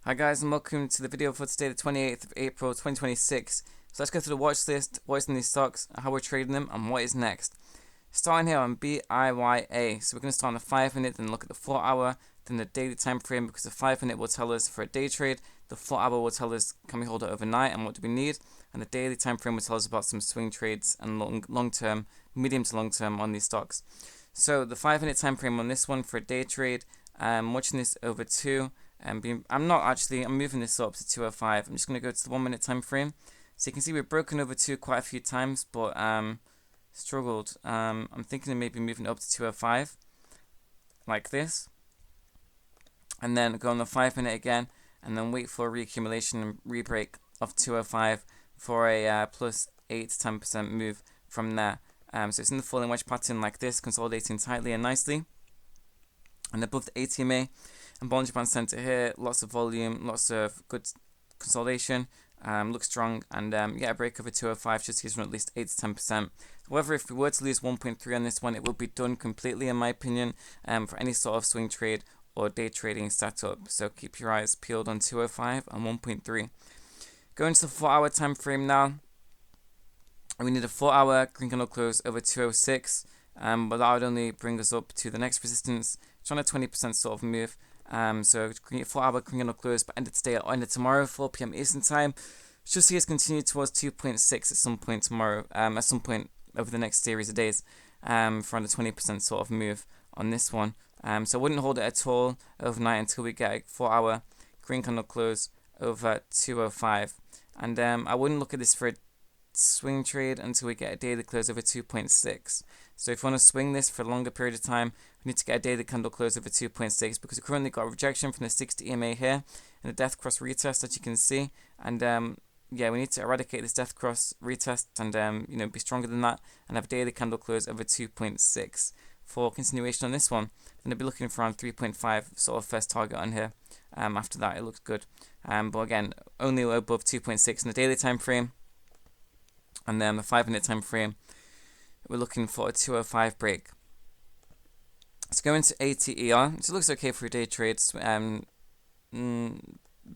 Hi guys, and welcome to the video for today, the 28th of April 2026. So let's go through the watch list, what's in these stocks, how we're trading them, and what is next. Starting here on BIYA. So we're going to start on the 5 minute, then look at the 4 hour, then the daily time frame, because the 5 minute will tell us for a day trade, the 4 hour will tell us can we hold it overnight and what do we need, and the daily time frame will tell us about some swing trades and long term, medium to long term on these stocks. So the 5 minute time frame on this one for a day trade, I'm watching this over 2. I'm moving this up to 205. I'm just going to go to the 1 minute time frame. So you can see we've broken over 2 quite a few times, but struggled. I'm thinking of maybe moving it up to 205, like this. And then go on the 5 minute again, and then wait for a reaccumulation and rebreak of 205 for a plus 8 to 10% move from there. So it's in the falling wedge pattern like this, consolidating tightly and nicely. And above the ATMA and Bollinger Band Center here, lots of volume, lots of good consolidation, looks strong, and a break over 205 just gives from at least 8 to 10%. However, if we were to lose 1.3 on this one, it will be done completely, in my opinion, for any sort of swing trade or day trading setup. So keep your eyes peeled on 205 and 1.3. Going to the 4 hour time frame now. We need a 4 hour green candle close over 206, but that would only bring us up to the next resistance. It's on a 20% sort of move. So 4 hour green candle close, but end of today or end of tomorrow, 4 p.m. Eastern time. Should see us continue towards 2.6 at some point tomorrow, at some point over the next series of days, for on a 20% sort of move on this one. So I wouldn't hold it at all overnight until we get a 4 hour green candle close over 205. And I wouldn't look at this for a swing trade until we get a daily close over 2.6. So if you want to swing this for a longer period of time, we need to get a daily candle close over 2.6 because we currently got a rejection from the 60 EMA here and a death cross retest, as you can see. And we need to eradicate this death cross retest and be stronger than that and have a daily candle close over 2.6 for continuation on this one. Then I'll be looking for around 3.5 sort of first target on here. After that, it looks good. But again, only above 2.6 in the daily time frame. And then the 5 minute time frame, we're looking for a 205 break. Let's go into ATER. It looks okay for a day trade.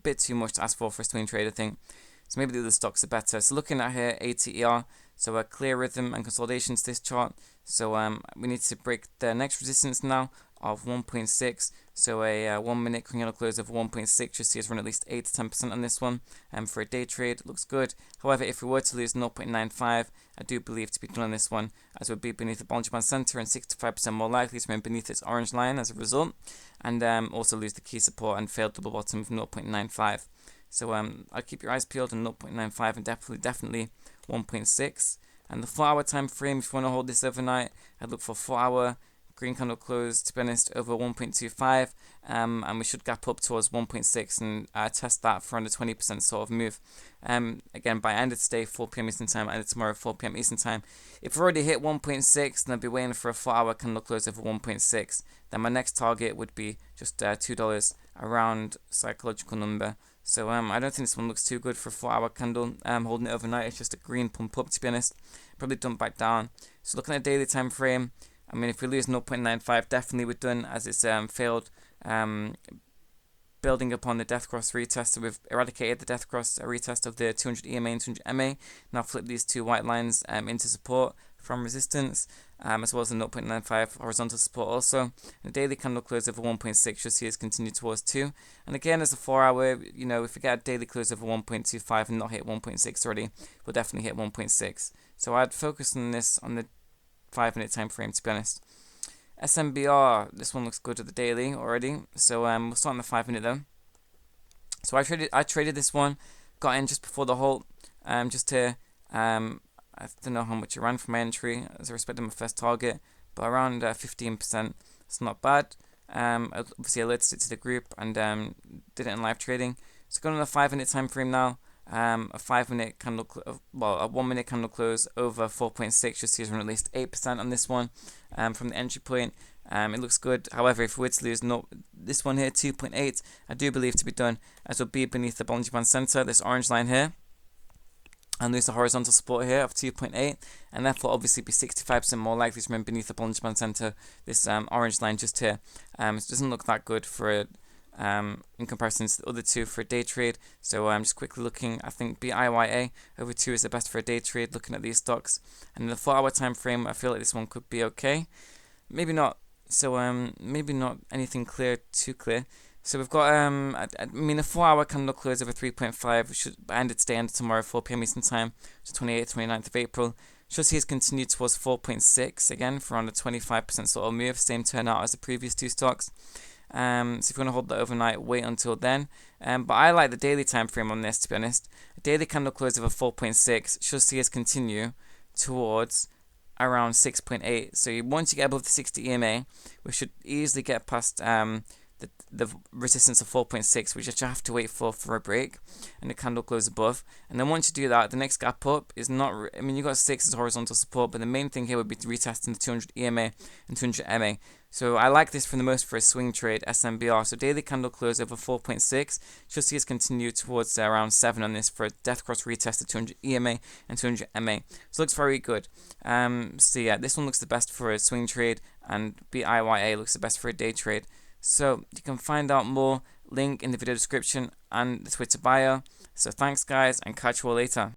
Bit too much to ask for a swing trade, I think. So maybe the other stocks are better. So looking at here, ATER. So a clear rhythm and consolidation to this chart. So we need to break the next resistance now of 1.6. So a 1 minute green candle close of 1.6 just see us run at least 8 to 10% on this one. For a day trade, looks good. However, if we were to lose 0.95, I do believe to be done on this one, as it would be beneath the Bollinger Band Center and 65% more likely to remain beneath its orange line as a result, and also lose the key support and failed double bottom of 0.95. So I'll keep your eyes peeled on 0.95 and definitely 1.6. And the 4 hour time frame, if you want to hold this overnight, I'd look for 4 hour green candle close, to be honest, over 1.25, and we should gap up towards 1.6 and test that for under 20% sort of move. Again, by end of today, 4 p.m. Eastern time, end of tomorrow, 4 p.m. Eastern time. If we've already hit 1.6, then I'll be waiting for a 4 hour candle close over 1.6. Then my next target would be just $2 around psychological number. So I don't think this one looks too good for a 4 hour candle. Holding it overnight, it's just a green pump up, to be honest. Probably dump back down. So looking at daily time frame, I mean, if we lose 0.95, definitely we're done, as it's failed building upon the death cross retest. So we've eradicated the death cross retest of the 200 EMA and 200 MA. Now flip these two white lines into support from resistance, as well as the 0.95 horizontal support also. And the daily candle close over 1.6 you'll see us continue towards 2. And again, as a 4 hour, if we get a daily close over 1.25 and not hit 1.6 already, we'll definitely hit 1.6. So I'd focus on this on the 5 minute time frame, to be honest. SNBR, this one looks good at the daily already. So we'll start on the 5 minute though. So I traded this one, got in just before the halt, just to I don't know how much it ran for my entry as I respect my first target, but around 15%. It's not bad. Obviously I alerted it to the group and did it in live trading. So going on the 5 minute time frame now. A 5 minute candle, a 1 minute candle close over 4.6. You'll see us run at least 8% on this one from the entry point. It looks good. However, if we were to lose this one here, 2.8, I do believe to be done, as will be beneath the Bollinger Band Center, this orange line here, and lose the horizontal support here of 2.8, and therefore obviously be 65% more likely to remain beneath the Bollinger Band Center, this orange line just here. It doesn't look that good for in comparison to the other two for a day trade. So I'm just quickly looking. I think BIYA over 2 is the best for a day trade, looking at these stocks. And in the 4-hour time frame, I feel like this one could be okay. Maybe not. So maybe not anything too clear. So we've got I mean, a 4-hour candle close over 3.5, which should end it today and tomorrow 4 p.m. Eastern time, so 28th, 29th of April. Should see us continue towards 4.6 again for around a 25% sort of move, same turnout as the previous two stocks. So if you want to hold that overnight, wait until then. But I like the daily time frame on this, to be honest. A daily candle close over 4.6 should see us continue towards around 6.8. So once you get above the 60 EMA, we should easily get past the resistance of 4.6, which you have to wait for a break, and the candle close above. And then once you do that, the next gap up is not, I mean, you got 6 as horizontal support, but the main thing here would be retesting the 200 EMA and 200 MA. So I like this for the most for a swing trade SNBR. So daily candle close over 4.6. Should see us continue towards around 7 on this for a death cross retest of 200 EMA and 200 MA. So looks very good. So yeah, this one looks the best for a swing trade, and BIYA looks the best for a day trade. So you can find out more, link in the video description and the Twitter bio. So thanks guys, and catch you all later.